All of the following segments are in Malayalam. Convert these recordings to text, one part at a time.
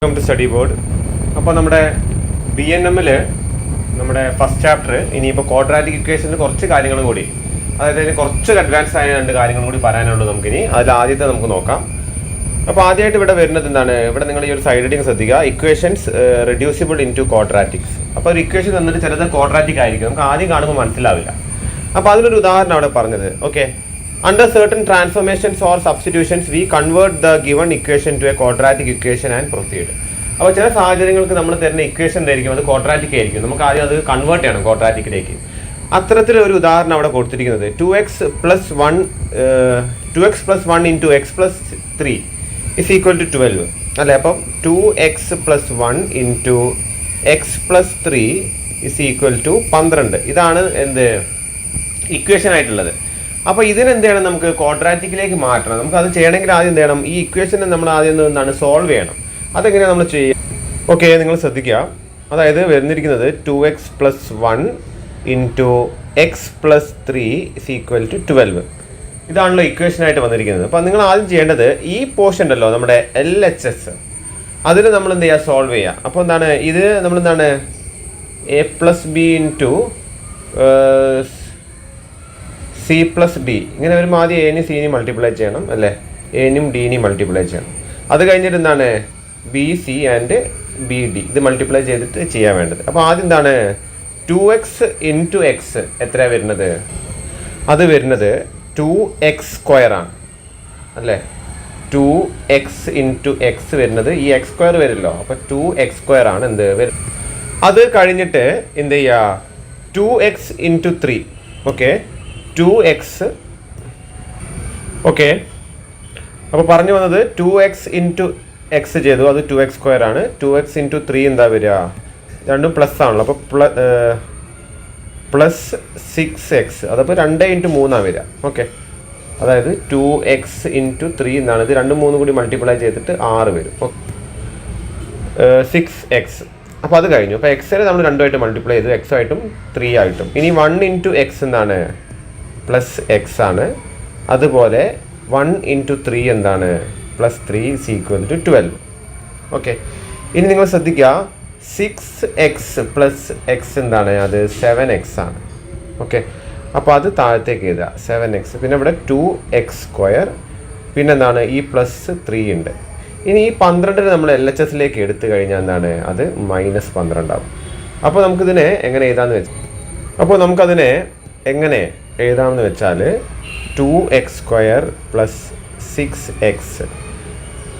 Welcome to study board. അപ്പോൾ നമ്മുടെ BNM-ൽ നമ്മുടെ ഫസ്റ്റ് ചാപ്റ്റർ ഇനിയിപ്പോൾ ക്വാഡ്രാറ്റിക് ഇക്വേഷനിൽ കുറച്ച് കാര്യങ്ങൾ കൂടി, അതായത് കുറച്ച് അഡ്വാൻസ് ആയ രണ്ട് കാര്യങ്ങൾ കൂടി പറയാനുള്ളൂ നമുക്കിനി. അതിൽ ആദ്യത്തെ നമുക്ക് നോക്കാം. അപ്പോൾ ആദ്യമായിട്ട് ഇവിടെ വരുന്നത് എന്താണ്, ഇവിടെ നിങ്ങൾ ഈ ഒരു സൈഡ് ഹെഡിങ് ശ്രദ്ധിക്കുക, equations reducible in to quadratics. അപ്പോൾ ഒരു ഇക്വേഷൻ തന്നിട്ട് ചിലത് ക്വാഡ്രാറ്റിക് ആയിരിക്കും, നമുക്ക് ആദ്യം കാണുമ്പോൾ മനസ്സിലാവില്ല. അപ്പോൾ അതിനൊരു ഉദാഹരണം അവിടെ പറഞ്ഞത്, okay, under certain transformations or substitutions we convert the given equation to a quadratic equation and proceed. അപ്പോൾ ചില സാഹചര്യങ്ങൾക്ക് നമ്മൾ തരുന്ന ഇക്വേഷൻ എന്തായിരിക്കും, അത് ക്വാഡ്രാറ്റിക് ആയിരിക്കും. നമുക്ക് ആദ്യം അത് കൺവേർട്ട് ചെയ്യണം ക്വാഡ്രാറ്റിക്കിലേക്ക്. അത്തരത്തിലൊരു ഉദാഹരണം അവിടെ കൊടുത്തിരിക്കുന്നത് 2x plus 1 into x plus 3 is equal to 12 അല്ലേ. അപ്പം 2x plus 1 into x plus 3 is equal to 12. ഇതാണ് എന്ത് ഇക്വേഷൻ ആയിട്ടുള്ളത്. അപ്പോൾ ഇതിനെന്ത് ചെയ്യണം, നമുക്ക് ക്വാഡ്രാറ്റിക്കിലേക്ക് മാറ്റണം. നമുക്ക് അത് ചെയ്യണമെങ്കിൽ ആദ്യം എന്ത് ചെയ്യണം, ഈ ഇക്വേഷനെ നമ്മൾ ആദ്യം എന്താണ് സോൾവ് ചെയ്യണം. അതെങ്ങനെയാണ് നമ്മൾ ചെയ്യുക? ഓക്കെ, നിങ്ങൾ ശ്രദ്ധിക്കുക. അതായത് വരുന്നിരിക്കുന്നത് 2x plus 1 into x plus 3 is equal to 12. ഇതാണല്ലോ ഇക്വേഷനായിട്ട് വന്നിരിക്കുന്നത്. അപ്പോൾ നിങ്ങൾ ആദ്യം ചെയ്യേണ്ടത് ഈ പോർഷൻ ഉണ്ടല്ലോ നമ്മുടെ LHS, അതിൽ നമ്മൾ എന്ത് ചെയ്യുക, സോൾവ് ചെയ്യുക. അപ്പോൾ എന്താണ് ഇത്, നമ്മളെന്താണ് a plus b into c plus d, ഇങ്ങനെ വരുമ്പോൾ ആദ്യം എനും സിനും മൾട്ടിപ്ലൈ ചെയ്യണം അല്ലേ, എനും ഡിനും മൾട്ടിപ്ലൈ ചെയ്യണം. അത് കഴിഞ്ഞിട്ട് എന്താണ് B C and B D, ഇത് മൾട്ടിപ്ലൈ ചെയ്തിട്ട് ചെയ്യാൻ വേണ്ടത്. അപ്പോൾ ആദ്യം എന്താണ് 2x into x എത്രയാണ് വരുന്നത്, അത് വരുന്നത് 2x സ്ക്വയർ ആണ് അല്ലേ. 2x into x വരുന്നത് ഈ x സ്ക്വയർ വരില്ലോ, അപ്പോൾ 2x സ്ക്വയർ ആണ് എന്ത് വരും. അത് കഴിഞ്ഞിട്ട് എന്ത് ചെയ്യുക, 2x into 3, okay, 2x, okay. അപ്പോൾ പറഞ്ഞു വന്നത് 2x into x ചെയ്തു, അത് 2x സ്ക്വയർ ആണ്. 2x into 3 എന്താ വരിക, രണ്ടും പ്ലസ് ആണല്ലോ, അപ്പോൾ പ്ലസ് 6x, അതപ്പോൾ 2 into 3 വരിക, ഓക്കെ. അതായത് 2x into 3 എന്നാണ്, ഇത് 2 3 കൂടി മൾട്ടിപ്ലൈ ചെയ്തിട്ട് 6 വരും, 6x. അപ്പോൾ അത് കഴിഞ്ഞു. അപ്പോൾ എക്സിനെ നമ്മൾ 2 ആയിട്ട് മൾട്ടിപ്ലൈ ചെയ്തു, x ആയിട്ടും 3 ആയിട്ടും. ഇനി 1 into x എന്താണ്, പ്ലസ് എക്സ് ആണ്. അതുപോലെ 1 into 3 എന്താണ്, plus 3 is equal to 12, okay. ഇനി നിങ്ങൾ ശ്രദ്ധിക്കുക, 6x പ്ലസ് എക്സ് എന്താണ്, അത് 7x ആണ്, ഓക്കെ. അപ്പോൾ അത് താഴത്തേക്ക് എഴുതുക, 7x. പിന്നെ ഇവിടെ 2x സ്ക്വയർ, പിന്നെ എന്താണ് ഈ പ്ലസ് 3 ഉണ്ട്. ഇനി ഈ 12 നമ്മൾ LHSലേക്ക് എടുത്തു കഴിഞ്ഞാൽ എന്താണ്, അത് -12 ആവും. അപ്പോൾ നമുക്കിതിനെ എങ്ങനെ എഴുതാമെന്ന് വെച്ചാൽ, അപ്പോൾ നമുക്കതിനെ എങ്ങനെ എഴുതാമെന്ന് വെച്ചാൽ 2x square plus 6x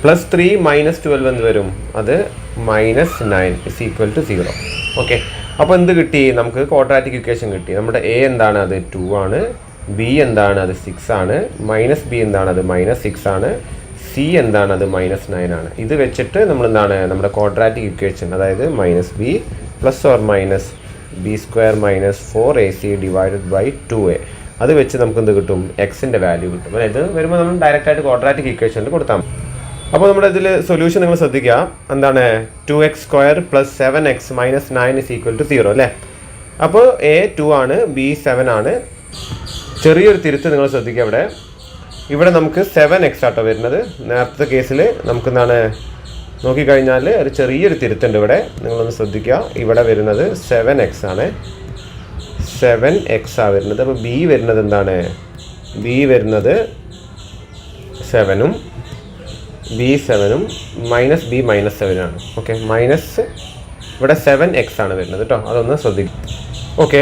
plus 3 -12 എന്ന് വരും, അത് -9 is equal to 0, ഓക്കെ. അപ്പോൾ എന്ത് കിട്ടി നമുക്ക്, ക്വാഡ്രാറ്റിക് ഇക്വേഷൻ കിട്ടി. നമ്മുടെ a എന്താണ്, അത് 2 ആണ്, b എന്താണ്, അത് 6 ആണ്, b എന്താണ്, അത് -6 ആണ്, c എന്താണ്, അത് -9 ആണ്. ഇത് വെച്ചിട്ട് നമ്മൾ എന്താണ് നമ്മുടെ ക്വാഡ്രാറ്റിക് ഇക്വേഷൻ, അതായത് -b plus or minus b square minus 4ac divided by 2a, അത് വെച്ച് നമുക്ക് എന്ത് കിട്ടും, എക്സിൻ്റെ വാല്യൂ കിട്ടും. അതായത് ഇത് വരുമ്പോൾ നമ്മൾ ഡയറക്റ്റായിട്ട് ക്വാഡ്രാറ്റിക് ഇക്വേഷനിൽ കൊടുത്താൽ മതി. അപ്പോൾ നമ്മുടെ ഇതിൽ സൊല്യൂഷൻ നിങ്ങൾ ശ്രദ്ധിക്കുക, എന്താണ് 2x square plus 7x minus 9 is equal to 0 അല്ലേ. അപ്പോൾ a 2 ആണ്, b 7 ആണ്. ചെറിയൊരു തിരുത്ത് നിങ്ങൾ ശ്രദ്ധിക്കുക, ഇവിടെ നമുക്ക് 7x ആട്ടോ വരുന്നത്. നേരത്തെ കേസിൽ നമുക്ക് എന്താണ് നോക്കിക്കഴിഞ്ഞാൽ ഒരു ചെറിയൊരു തിരുത്തുണ്ട് ഇവിടെ, നിങ്ങളൊന്ന് ശ്രദ്ധിക്കുക. ഇവിടെ വരുന്നത് 7x ആണ്, 7x ആണ് വരുന്നത്. അപ്പോൾ ബി വരുന്നത് എന്താണ്, ബി വരുന്നത് 7ഉം ബി 7ഉം മൈനസ് ബി -7 ആണ്, ഓക്കെ. മൈനസ് ഇവിടെ 7x ആണ് വരുന്നത് കേട്ടോ, അതൊന്ന് ശ്രദ്ധിക്കുക, ഓക്കെ.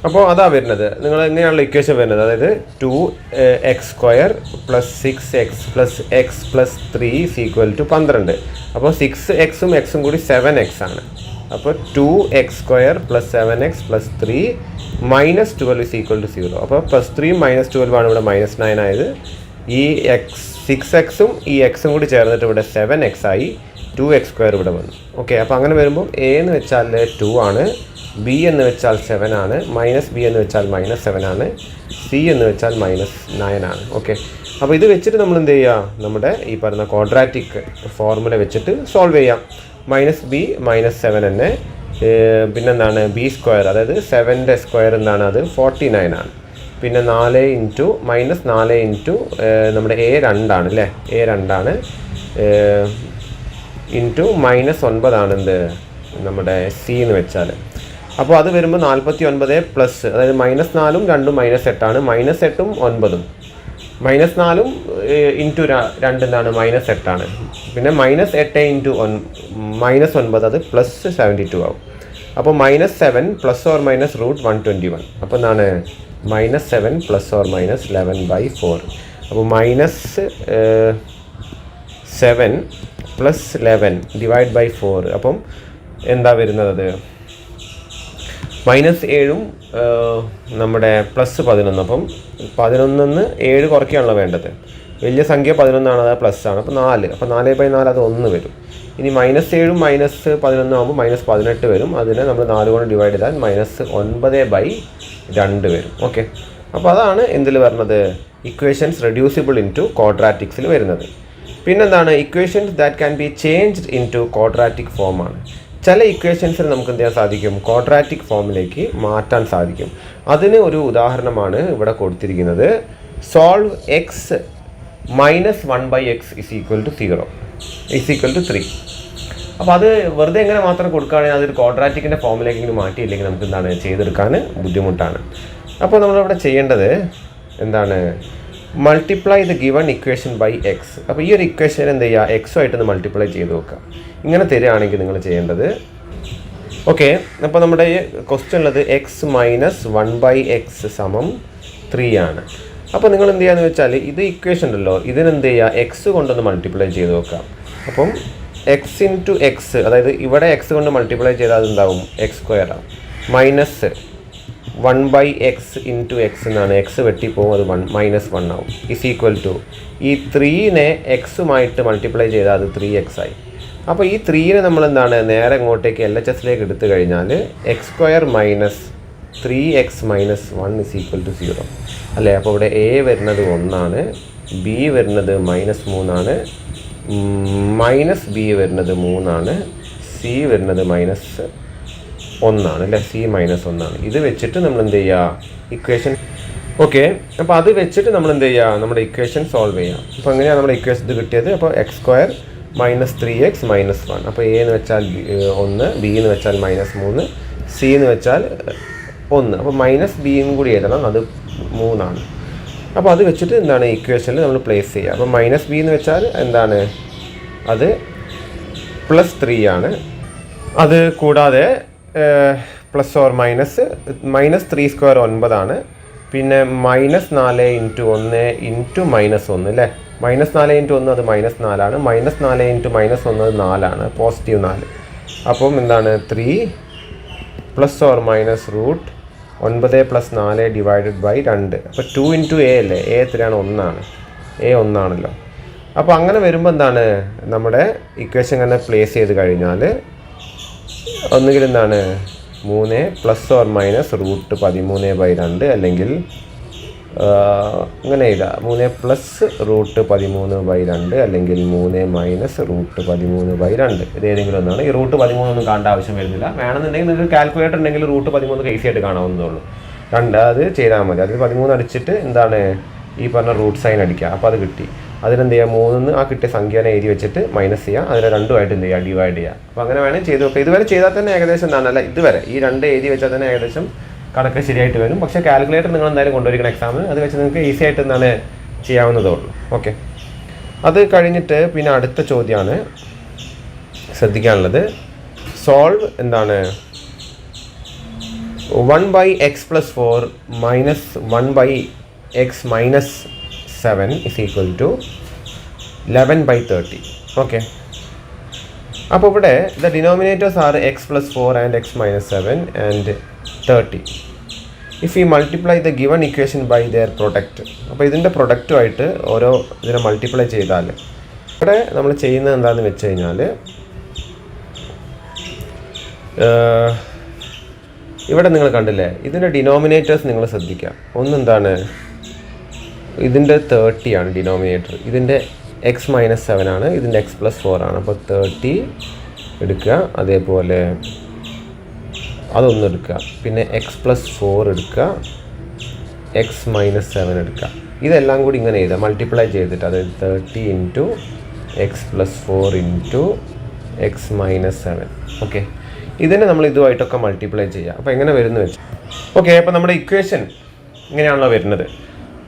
അപ്പോൾ അതാ വരുന്നത്, നിങ്ങൾ എങ്ങനെയാണല്ലോ ഇക്വേഷൻ വരുന്നത്, അതായത് 2x square plus 6x plus X plus 3 is equal to 12. അപ്പോൾ 6xഉം എക്സും കൂടി 7x ആണ്. അപ്പോൾ 2x square plus 7x plus 3 -12 is equal to 0. അപ്പോൾ പ്ലസ് 3 -12 ആണ് ഇവിടെ -9 ആയത്. ഈ 6xഉം ഈ എക്സും കൂടി ചേർന്നിട്ട് ഇവിടെ 7x ആയി, 2x സ്ക്വയർ ഇവിടെ വന്നു, ഓക്കെ. അപ്പോൾ അങ്ങനെ വരുമ്പോൾ a എന്ന് വെച്ചാൽ 2 ആണ്, b എന്ന് വെച്ചാൽ 7 ആണ്, b എന്ന് വെച്ചാൽ -7 ആണ്, c എന്ന് വെച്ചാൽ -9 ആണ്, ഓക്കെ. അപ്പോൾ ഇത് വെച്ചിട്ട് നമ്മൾ എന്ത് ചെയ്യുക, നമ്മുടെ ഈ പറയുന്ന ക്വാഡ്രാറ്റിക് ഫോർമുല വെച്ചിട്ട് സോൾവ് ചെയ്യാം. -b -7 തന്നെ, പിന്നെന്താണ് b സ്ക്വയർ, അതായത് 7ൻ്റെ സ്ക്വയർ എന്താണ്, അത് 49 ആണ്. പിന്നെ 4 ഇൻറ്റു -4 ഇൻറ്റു നമ്മുടെ a 2 ആണ് അല്ലേ, a 2 ആണ്, ഇൻറ്റു -9 എന്ത് നമ്മുടെ സി എന്ന് വെച്ചാൽ. അപ്പോൾ അത് വരുമ്പോൾ 49 പ്ലസ്, അതായത് -4ഉം 2ഉം -8ആണ്. -8ഉം 9ഉം -4ഉം ഇൻറ്റു 2 എന്താണ് -8ആണ്. പിന്നെ -8 ഇൻറ്റു -9 അത് +72 ആവും. അപ്പോൾ -7 ± √121. അപ്പോൾ എന്താണ് -7 ± 11/4. അപ്പോൾ -7 + 11 / 4. അപ്പം എന്താ വരുന്നത്? അത് -7ഉം നമ്മുടെ +11. അപ്പം 11 7 കുറയ്ക്കുകയാണല്ലോ വേണ്ടത്. വലിയ സംഖ്യ 11 അത് +ആണ്. അപ്പോൾ 4. അപ്പോൾ 4/4 അത് 1 വരും. ഇനി -7ഉം -11 ആകുമ്പോൾ -18 വരും. അതിനെ നമ്മൾ 4 കൊണ്ട് ഡിവൈഡ് ചെയ്താൽ -9/2 വരും. ഓക്കെ, അപ്പോൾ അതാണ് എന്തിൽ വരുന്നത്? ഇക്വേഷൻസ് റെഡ്യൂസിബിൾ ഇൻറ്റു ക്വാഡ്രാറ്റിക്സിൽ വരുന്നത്. പിന്നെന്താണ്? Equations that can be changed into quadratic ഫോമാണ്. ചില ഇക്വേഷൻസിൽ നമുക്ക് എന്ത് ചെയ്യാൻ സാധിക്കും? ക്വാഡ്രാറ്റിക് ഫോമിലേക്ക് മാറ്റാൻ സാധിക്കും. അതിന് ഒരു ഉദാഹരണമാണ് ഇവിടെ കൊടുത്തിരിക്കുന്നത്. Solve x -1/x = 0 = 3. അപ്പോൾ അത് വെറുതെ എങ്ങനെ മാത്രം കൊടുക്കുകയാണെങ്കിൽ അതൊരു ക്വാഡ്രാറ്റിക്കിൻ്റെ ഫോമിലേക്ക് മാറ്റിയില്ലെങ്കിൽ നമുക്ക് എന്താണ് ചെയ്തെടുക്കാൻ ബുദ്ധിമുട്ടാണ്. അപ്പോൾ നമ്മളിവിടെ ചെയ്യേണ്ടത് എന്താണ്? Multiply the given equation by x. അപ്പോൾ ഈ ഒരു ഇക്വേഷൻ എന്ത് ചെയ്യുക? എക്സുമായിട്ടൊന്ന് മൾട്ടിപ്ലൈ ചെയ്ത് നോക്കുക. ഇങ്ങനെ തരികയാണെങ്കിൽ നിങ്ങൾ ചെയ്യേണ്ടത്, ഓക്കെ, അപ്പോൾ നമ്മുടെ ഈ ക്വസ്റ്റ്യൻ ഉള്ളത് x - 1/x = 3 ആണ്. അപ്പോൾ നിങ്ങൾ എന്ത് ചെയ്യുകയെന്ന് വെച്ചാൽ ഇത് ഇക്വേഷൻ ഉണ്ടല്ലോ, ഇതിനെന്ത് ചെയ്യുക? എക്സ് കൊണ്ടൊന്ന് മൾട്ടിപ്ലൈ ചെയ്ത് നോക്കാം. അപ്പം x × x, അതായത് ഇവിടെ x കൊണ്ട് മൾട്ടിപ്ലൈ ചെയ്താൽ അതെന്താവും? x² ആവും. -1/x × x എന്നാണ്. എക്സ് വെട്ടിപ്പോവും, അത് -1 ആവും. = ഈ 3നെ എക്സുമായിട്ട് മൾട്ടിപ്ലൈ ചെയ്താൽ അത് 3x ആയി. അപ്പോൾ ഈ 3നെ നമ്മൾ എന്താണ് നേരെ ഇങ്ങോട്ടേക്ക് LHSലേക്ക് എടുത്തു കഴിഞ്ഞാൽ x² - 3x - 1 = 0 അല്ലേ? അപ്പോൾ ഇവിടെ a വരുന്നത് 1 ആണ്, b വരുന്നത് -3 ആണ്, -b വരുന്നത് 3 ആണ്, c വരുന്നത് -1 ആണ് അല്ലേ? c -1 ആണ്. ഇത് വെച്ചിട്ട് നമ്മൾ എന്ത് ചെയ്യുക? ഇക്വേഷൻ, ഓക്കെ, അപ്പോൾ അത് വെച്ചിട്ട് നമ്മൾ എന്ത് ചെയ്യുക? നമ്മുടെ ഇക്വേഷൻ സോൾവ് ചെയ്യാം. അപ്പോൾ അങ്ങനെയാണ് നമ്മുടെ ഇക്വേഷൻ ഇത് കിട്ടിയത്. അപ്പോൾ x² - 3x - 1. അപ്പോൾ a എന്ന് വെച്ചാൽ 1, b എന്ന് വെച്ചാൽ -3, c എന്ന് വെച്ചാൽ 1. അപ്പോൾ -bയും കൂടി എഴുതണം, അത് 3 ആണ്. അപ്പോൾ അത് വെച്ചിട്ട് എന്താണ് ഇക്വേഷനിൽ നമ്മൾ പ്ലേസ് ചെയ്യുക. അപ്പോൾ -b എന്ന് വെച്ചാൽ എന്താണ്? അത് +3 ആണ്. അത് കൂടാതെ ±, -3² 9 ആണ്. പിന്നെ -4 × 1 × -1 അല്ലേ? -4 × 1 അത് -4 ആണ്. -4 × -1 അത് 4 ആണ്, +4. അപ്പം എന്താണ്? 3 ± √9 + 4 / 2. അപ്പോൾ 2 × a അല്ലേ? a എത്രയാണ്? 1 ആണ്. a 1 ആണല്ലോ. അപ്പോൾ അങ്ങനെ വരുമ്പോൾ എന്താണ്? നമ്മുടെ ഇക്വേഷൻ തന്നെ പ്ലേസ് ചെയ്ത് കഴിഞ്ഞാൽ ഒന്നുകിൽ എന്താണ് 3 ± √13/2 അല്ലെങ്കിൽ അങ്ങനെ എഴുതാം 3 + √13/2 അല്ലെങ്കിൽ 3 - √13/2. ഇതേതെങ്കിലും ഒന്നാണ്. ഈ √13 ഒന്നും കാണേണ്ട ആവശ്യം വരുന്നില്ല. വേണമെന്നുണ്ടെങ്കിൽ നിങ്ങൾക്ക് കാൽക്കുലേറ്റർ ഉണ്ടെങ്കിൽ √13 ഈസി ആയിട്ട് കാണാവുന്നതേ ഉള്ളൂ. അത് ചെയ്താൽ മതി. അതിൽ 13 അടിച്ചിട്ട് എന്താണ് ഈ പറഞ്ഞ റൂട്ട് സൈൻ അടിക്കുക. അപ്പോൾ അത് കിട്ടി. അതിനെന്ത് ചെയ്യുക? 3 ആ കിട്ടിയ സംഖ്യനെ എഴുതി വെച്ചിട്ട് മൈനസ് ചെയ്യുക. അതിനെ 2ആയിട്ട് എന്ത് ചെയ്യുക? ഡിവൈഡ് ചെയ്യുക. അപ്പോൾ അങ്ങനെ വേണമെങ്കിൽ ചെയ്ത് നോക്കുക. ഇതുവരെ ചെയ്താൽ തന്നെ ഏകദേശം എന്താണ്, അല്ല ഇതുവരെ ഈ 2 എഴുതി വെച്ചാൽ തന്നെ ഏകദേശം കണക്ക് ശരിയായിട്ട് വരും. പക്ഷേ കാൽക്കുലേറ്റർ നിങ്ങൾ എന്തായാലും കൊണ്ടുവരിക്കണം എക്സാമിന്. അത് വെച്ച് നിങ്ങൾക്ക് ഈസി ആയിട്ട് എന്താണ് ചെയ്യാവുന്നതേ ഉള്ളൂ. ഓക്കെ, അത് കഴിഞ്ഞിട്ട് പിന്നെ അടുത്ത ചോദ്യമാണ് ശ്രദ്ധിക്കാനുള്ളത്. സോൾവ് എന്താണ് 1/x + 4 - 1/x - 7 = 11/30. ഓക്കെ, അപ്പോൾ ഇവിടെ the denominators are x + 4 and x - 7 and 30. If you multiply the given equation by their product. അപ്പോൾ ഇതിൻ്റെ പ്രൊഡക്റ്റുമായിട്ട് ഓരോ ഇതിനെ മൾട്ടിപ്ലൈ ചെയ്താൽ ഇവിടെ നമ്മൾ ചെയ്യുന്നത് എന്താണെന്ന് വെച്ച് കഴിഞ്ഞാൽ ഇവിടെ നിങ്ങൾ കണ്ടില്ലേ, ഇതിൻ്റെ ഡിനോമിനേറ്റേഴ്സ് നിങ്ങൾ ശ്രദ്ധിക്കുക. ഒന്നെന്താണ്, ഇതിൻ്റെ 30 ആണ് ഡിനോമിനേറ്റർ, ഇതിൻ്റെ x - 7 ആണ്, ഇതിൻ്റെ x + 4 ആണ്. അപ്പോൾ 30 എടുക്കുക, അതേപോലെ അതൊന്ന് എടുക്കുക, പിന്നെ x + 4 എടുക്കുക, x - 7 എടുക്കുക. ഇതെല്ലാം കൂടി ഇങ്ങനെ എഴുതുക, മൾട്ടിപ്ലൈ ചെയ്തിട്ട്. അതായത് 30 × x + 4 × എക്സ് മൈനസ് 7. ഓക്കെ, ഇതിനെ നമ്മൾ ഇതുമായിട്ടൊക്കെ മൾട്ടിപ്ലൈ ചെയ്യുക. അപ്പോൾ എങ്ങനെ വരുന്നു വെച്ചാൽ ഓക്കെ, അപ്പോൾ നമ്മുടെ ഇക്വേഷൻ ഇങ്ങനെയാണല്ലോ വരുന്നത്.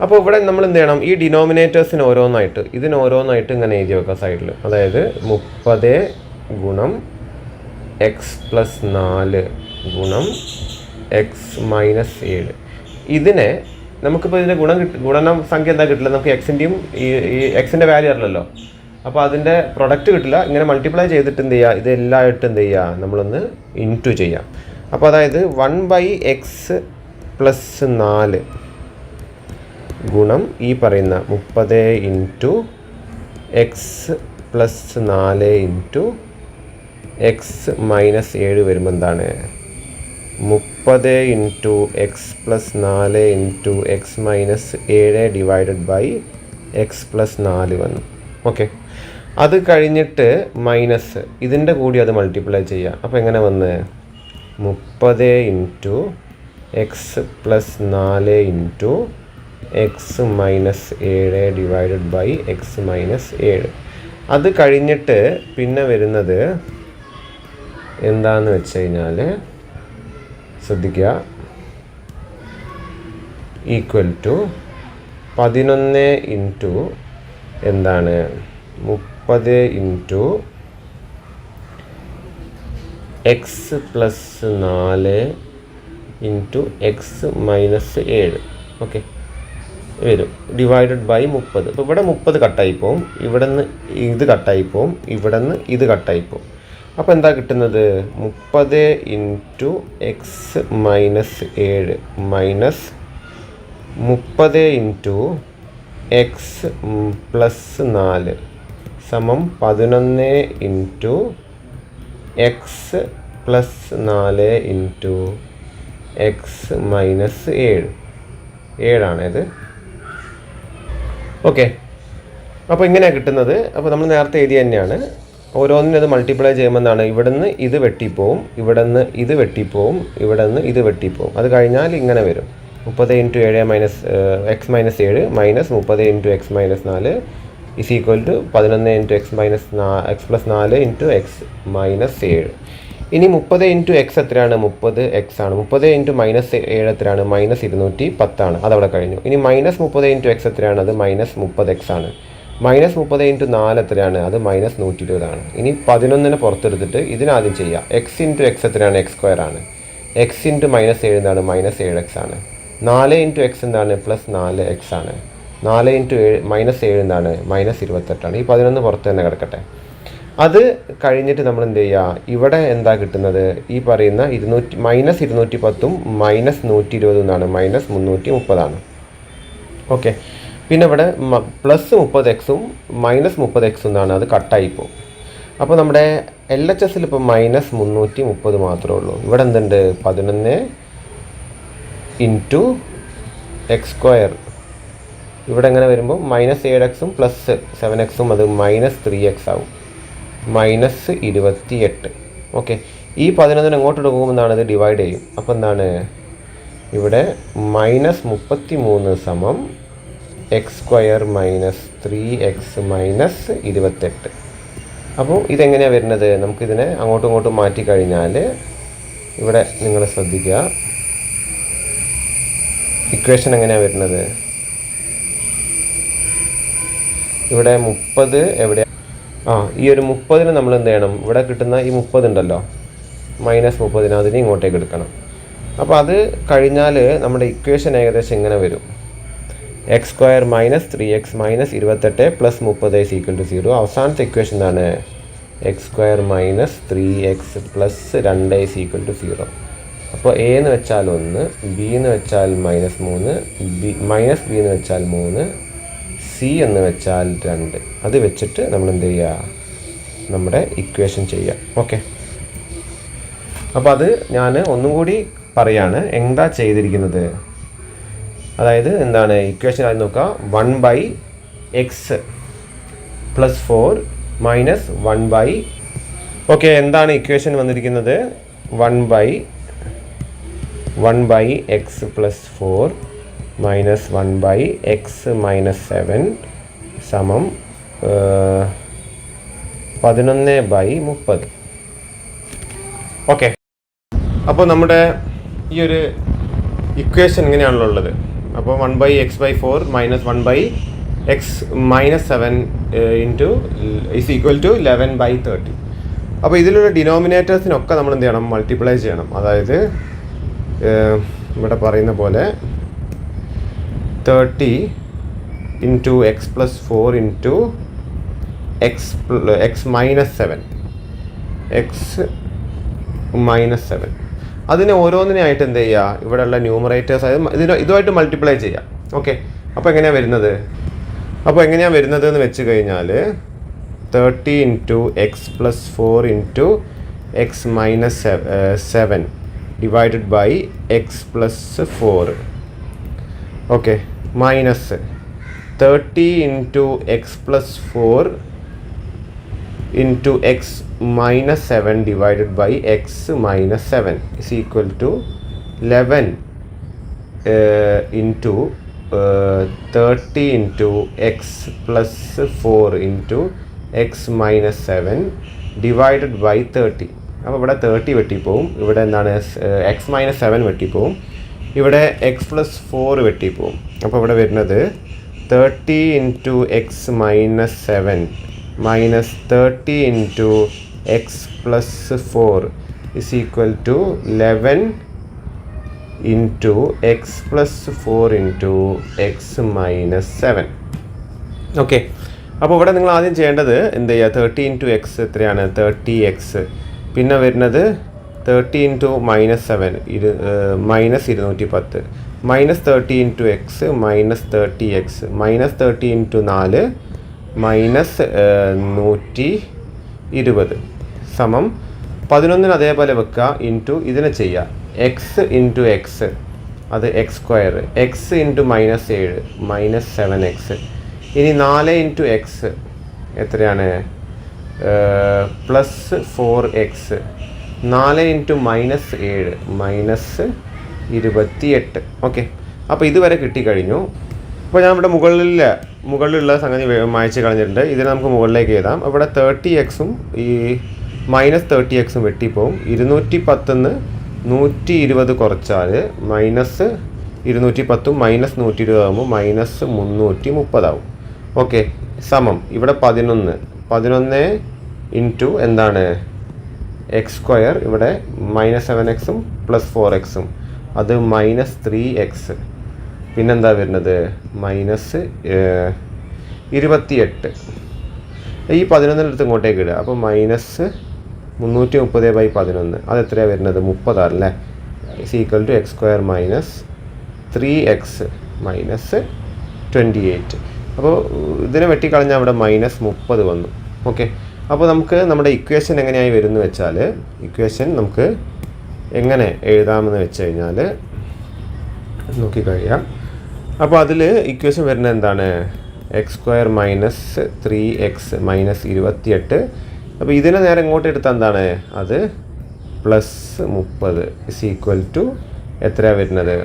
അപ്പോൾ ഇവിടെ നമ്മൾ എന്ത് ചെയ്യണം, ഈ ഡിനോമിനേറ്റേഴ്സിന് ഓരോന്നായിട്ട് ഇങ്ങനെ എഴുതി വെക്കുക സൈഡിൽ. അതായത് 30 ഗുണം എക്സ് പ്ലസ് 4 ഗുണം എക്സ് മൈനസ് 7. ഇതിനെ നമുക്കിപ്പോൾ ഇതിൻ്റെ ഗുണന സംഖ്യ എന്താ കിട്ടില്ല, നമുക്ക് എക്സിൻ്റെയും ഈ എക്സിൻ്റെ വാല്യൂ അറിയില്ലല്ലോ. അപ്പോൾ അതിൻ്റെ പ്രൊഡക്റ്റ് കിട്ടില്ല. ഇങ്ങനെ മൾട്ടിപ്ലൈ ചെയ്തിട്ട് എന്ത് ചെയ്യുക, ഇതെല്ലാമായിട്ട് എന്ത് ചെയ്യുക, നമ്മളൊന്ന് ഇൻറ്റു ചെയ്യാം. അപ്പോൾ അതായത് 1/x പ്ലസ് 4 ഗുണം ഈ പറയുന്ന 30 into x plus 4 into x minus 7 വരുമ്പോൾ എന്താണ്, 30 into x plus 4 into x minus 7 divided by x plus 4 വന്നു. ഓക്കെ, അത് കഴിഞ്ഞിട്ട് മൈനസ് ഇതിൻ്റെ കൂടി അത് മൾട്ടിപ്ലൈ ചെയ്യുക. അപ്പോൾ എങ്ങനെ വന്ന് 30 into x plus 4 into x minus 7 divided by x minus 7. അത് കഴിഞ്ഞിട്ട് പിന്നെ വരുന്നത് എന്താണെന്ന് വെച്ച് കഴിഞ്ഞാൽ ശ്രദ്ധിക്കുക, ഈക്വൽ ടു 11 ഇൻറ്റു എന്താണ് 30 into x plus 4 into x minus 7. Okay, വരും ഡിവൈഡഡ് ബൈ 30. അപ്പോൾ ഇവിടെ 30 കട്ടായി പോവും, ഇവിടെ നിന്ന് ഇത് കട്ടായി പോവും, ഇവിടെ നിന്ന് ഇത് കട്ടായി പോവും. അപ്പോൾ എന്താ കിട്ടുന്നത്, 30 into x minus 7 minus 30 into x plus 4 സമം 11 into x plus 4 into x minus 7 ഇത്. ഓക്കെ, അപ്പോൾ ഇങ്ങനെയാണ് കിട്ടുന്നത്. അപ്പോൾ നമ്മൾ നേരത്തെ എഴുതിയ തന്നെയാണ്. ഓരോന്നിനും അത് മൾട്ടിപ്ലൈ ചെയ്യുമ്പോൾ എന്താണ്, ഇവിടെ നിന്ന് ഇത് വെട്ടിപ്പോവും, ഇവിടെ നിന്ന് ഇത് വെട്ടിപ്പോവും, ഇവിടെ നിന്ന് ഇത് വെട്ടിപ്പോവും. അത് കഴിഞ്ഞാൽ ഇങ്ങനെ വരും, 30 into 7 minus x minus 7 minus 30 into x minus 4 is equal to 11 into x minus x plus 4 into x minus 7. ഇനി 30 ഇൻറ്റു എക്സ് എത്രയാണ്, 30 എക്സ് ആണ്. 30 ഇൻറ്റു മൈനസ് 7 എത്രയാണ്, മൈനസ് 210 ആണ്. അതവിടെ കഴിഞ്ഞു. ഇനി മൈനസ് 30 ഇൻറ്റു എക്സ് എത്രയാണ്, അത് മൈനസ് 30 എക്സ് ആണ്. മൈനസ് 30 ഇൻറ്റു 4 എത്രയാണ്, അത് മൈനസ് 120 ആണ്. ഇനി 11 പുറത്തെടുത്തിട്ട് ഇതിനാദ്യം ചെയ്യുക. എക്സ് ഇൻറ്റു എക്സ് എത്രയാണ്, എക്സ് സ്ക്വയർ ആണ്. എക്സ് ഇൻറ്റു മൈനസ് 7 എന്താണ്, മൈനസ് 7 എക്സ് ആണ്. 4 ഇൻറ്റു എക്സ് എന്താണ്, പ്ലസ് 4 എക്സ് ആണ്. 4 ഇൻറ്റു മൈനസ് 7 എന്താണ്, മൈനസ് 28 ആണ്. ഈ 11 പുറത്ത് തന്നെ കിടക്കട്ടെ. അത് കഴിഞ്ഞിട്ട് നമ്മൾ എന്ത് ചെയ്യുക, ഇവിടെ എന്താ കിട്ടുന്നത്, ഈ പറയുന്ന മൈനസ് 210 മൈനസ് 120 എന്നാണ്, മൈനസ് 330 ആണ്. ഓക്കെ, പിന്നെ ഇവിടെ പ്ലസ് 30 എക്സും മൈനസ് 30 എക്സും എന്നാണ്, അത് കട്ടായിപ്പോവും. അപ്പോൾ നമ്മുടെ LHSൽ ഇപ്പോൾ മൈനസ് 330 മാത്രമേ ഉള്ളൂ. ഇവിടെ എന്തുണ്ട്, 11 ഇൻറ്റു എക്സ് സ്ക്വയർ. ഇവിടെ എങ്ങനെ വരുമ്പോൾ മൈനസ് 7 എക്സും പ്ലസ് 7 എക്സും അത് മൈനസ് 3 എക്സ് ആവും, മൈനസ് 28. ഓക്കെ, ഈ 11 എങ്ങോട്ട് പോകുമെന്നാണ് ഇത് ഡിവൈഡ് ചെയ്യും. അപ്പോൾ എന്താണ്, ഇവിടെ മൈനസ് 33 സമം X square minus 3x minus 28. അപ്പോൾ ഇതെങ്ങനെയാണ് വരുന്നത്, നമുക്കിതിനെ അങ്ങോട്ടും ഇങ്ങോട്ടും മാറ്റി കഴിഞ്ഞാൽ ഇവിടെ നിങ്ങൾ ശ്രദ്ധിക്കുക, ഇക്വേഷൻ എങ്ങനെയാണ് വരുന്നത്, ഇവിടെ 30 എവിടെ, ഈ ഒരു 30 നമ്മൾ എന്ത് ചെയ്യണം, ഇവിടെ കിട്ടുന്ന ഈ 30 ഉണ്ടല്ലോ, മൈനസ് 30 അതിനെ ഇങ്ങോട്ടേക്ക് എടുക്കണം. അപ്പോൾ അത് കഴിഞ്ഞാൽ നമ്മുടെ ഇക്വേഷൻ ഏകദേശം ഇങ്ങനെ വരും, x square minus 3x minus 28 plus 30 is equal to 0. അവസാനത്തെ ഇക്വേഷൻ എന്താണ്, x square minus 3x plus 2 is equal to 0. അപ്പോൾ എ എന്ന് വെച്ചാൽ 1, ബി എന്ന് വെച്ചാൽ മൈനസ് 3, മൈനസ് ബി എന്ന് വെച്ചാൽ 3, സി എന്ന് വെച്ചാൽ 2. അത് വെച്ചിട്ട് നമ്മൾ എന്ത് ചെയ്യുക, നമ്മുടെ ഇക്വേഷൻ ചെയ്യുക. ഓക്കെ, അപ്പോൾ അത് ഞാൻ ഒന്നും കൂടി പറയാണ് എന്താ ചെയ്തിരിക്കുന്നത്. അതായത് എന്താണ് ഇക്വേഷൻ ആയി നോക്കുക, 1/x പ്ലസ് 4 മൈനസ് 1/, ഓക്കെ, എന്താണ് ഇക്വേഷൻ വന്നിരിക്കുന്നത്, 1/x plus 4 minus 1/x minus 7 സമം 11/30. ഓക്കെ, അപ്പോൾ നമ്മുടെ ഈ ഒരു ഇക്വേഷൻ ഇങ്ങനെയാണല്ലോ ഉള്ളത്. അപ്പോൾ 1/x/4 - 1/x - 7 is equal to 11/30. അപ്പോൾ ഇതിലുള്ള ഡിനോമിനേറ്റേഴ്സിനൊക്കെ നമ്മൾ എന്ത് ചെയ്യണം? മൾട്ടിപ്ലൈ ചെയ്യണം. അതായത് ഇവിടെ പറയുന്ന പോലെ 30 × x + 4 × x - 7 അതിനെ ഓരോന്നിനായിട്ട് എന്ത് ചെയ്യുക? ഇവിടെയുള്ള ന്യൂമറേറ്റേഴ്സ് ഇതുമായിട്ട് മൾട്ടിപ്ലൈ ചെയ്യുക. ഓക്കെ, അപ്പോൾ എങ്ങനെയാണ് വരുന്നത് എന്ന് വെച്ച് കഴിഞ്ഞാൽ 30 × x + 4 × x - 7 divided by x + 4. Okay, minus 30 × x + 4 × x - 7 divided by x - 7 is equal to 11 into 30 × x + 4 × x - 7 divided by 30. അപ്പോൾ ഇവിടെ 30 വെട്ടിപ്പോവും, ഇവിടെ എന്താണ് x - 7 വെട്ടിപ്പോവും, ഇവിടെ x + 4 വെട്ടിപ്പോവും. അപ്പോൾ ഇവിടെ വരുന്നത് 30 × x - 7 minus 30 × x + 4 is equal to 11 into x + 4 into x - 7. Okay, അപ്പോൾ ഇവിടെ നിങ്ങൾ ആദ്യം ചെയ്യേണ്ടത് എന്ത് ചെയ്യുക? 30 × x എത്രയാണ്? 30x. പിന്നെ വരുന്നത് 30 × -7 -210 minus 30 × x minus 30x minus 30 × 4 minus 120 സമം 11 അതേപോലെ വെക്കുക ഇൻറ്റു ഇതിനെ ചെയ്യുക എക്സ് ഇൻറ്റു എക്സ്, അത് x², x ഇൻറ്റു -7 -7x. ഇനി 4 × x എത്രയാണ്? +4x. 4 × -7 -28. ഓക്കെ, അപ്പോൾ ഇതുവരെ കിട്ടിക്കഴിഞ്ഞു. അപ്പോൾ ഞാൻ ഇവിടെ മുകളിലുള്ള സംഗതി മായ്ച്ച് കളഞ്ഞിട്ടുണ്ട്. ഇതിനെ നമുക്ക് മുകളിലേക്ക് എഴുതാം. ഇവിടെ 30x ഈ -30x വെട്ടിപ്പോവും. 210 120 കുറച്ചാൽ -210 -120 ആകുമ്പോൾ -330 ആവും. ഓക്കെ, സമം ഇവിടെ 11 ഇൻറ്റു എന്താണ്? x², ഇവിടെ -7x +4x, അത് -3x. പിന്നെന്താ വരുന്നത്? -28. ഈ 11 അടുത്ത് ഇങ്ങോട്ടേക്ക് ഇടുക. അപ്പോൾ -330/11 അതെത്രയാണ് വരുന്നത്? 30 അല്ലേ? Is equal to x² -3x -28. അപ്പോൾ ഇതിനെ വെട്ടിക്കളഞ്ഞാൽ അവിടെ -30 വന്നു. ഓക്കെ, അപ്പോൾ നമുക്ക് നമ്മുടെ ഇക്വേഷൻ എങ്ങനെയായി വരുന്നു വെച്ചാൽ, ഇക്വേഷൻ നമുക്ക് എങ്ങനെ എഴുതാമെന്ന് വെച്ച് കഴിഞ്ഞാൽ നോക്കിക്കഴിയാം. അപ്പോൾ അതിൽ ഇക്വേഷൻ വരുന്നത് എന്താണ്? x² -3x -28. അപ്പോൾ ഇതിനെ നേരെ ഇങ്ങോട്ട് എടുത്താൽ എന്താണ്? അത് +30 ഇസ് ഈക്വൽ ടു എത്രയാണ് വരുന്നത്?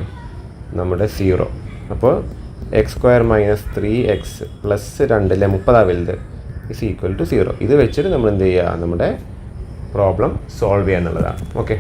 നമ്മുടെ 0. അപ്പോൾ x² -3x +2 30 വലുത് ഇസ് ഈക്വൽ ടു 0. ഇത് വെച്ചിട്ട് നമ്മൾ എന്ത് ചെയ്യുക? നമ്മുടെ പ്രോബ്ലം സോൾവ് ചെയ്യുക എന്നുള്ളതാണ്. ഓക്കെ.